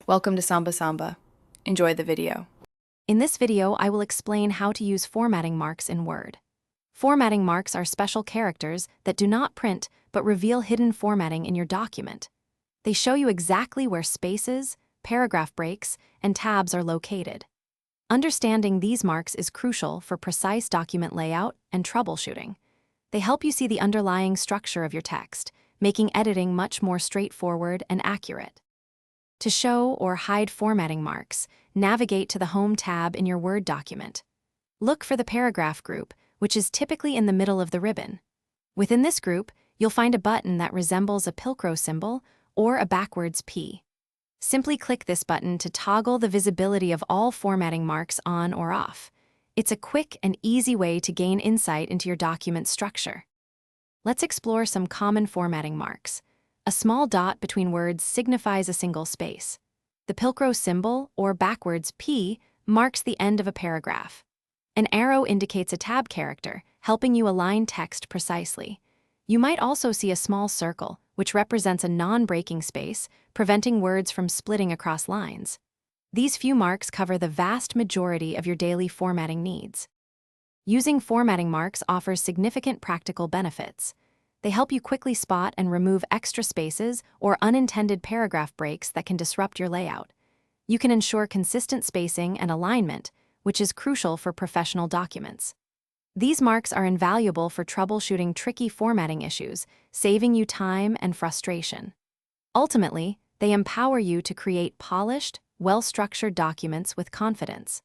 Welcome to Samba Samba. Enjoy the video. In this video, I will explain how to use formatting marks in Word. Formatting marks are special characters that do not print but reveal hidden formatting in your document. They show you exactly where spaces, paragraph breaks, and tabs are located. Understanding these marks is crucial for precise document layout and troubleshooting. They help you see the underlying structure of your text, making editing much more straightforward and accurate. To show or hide formatting marks, navigate to the Home tab in your Word document. Look for the paragraph group, which is typically in the middle of the ribbon. Within this group, you'll find a button that resembles a Pilcrow symbol or a backwards P. Simply click this button to toggle the visibility of all formatting marks on or off. It's a quick and easy way to gain insight into your document structure. Let's explore some common formatting marks. A small dot between words signifies a single space. The Pilcrow symbol, or backwards P, marks the end of a paragraph. An arrow indicates a tab character, helping you align text precisely. You might also see a small circle, which represents a non-breaking space, preventing words from splitting across lines. These few marks cover the vast majority of your daily formatting needs. Using formatting marks offers significant practical benefits. They help you quickly spot and remove extra spaces or unintended paragraph breaks that can disrupt your layout. You can ensure consistent spacing and alignment, which is crucial for professional documents. These marks are invaluable for troubleshooting tricky formatting issues, saving you time and frustration. Ultimately, they empower you to create polished, well-structured documents with confidence.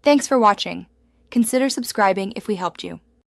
Thanks for watching. Consider subscribing if we helped you.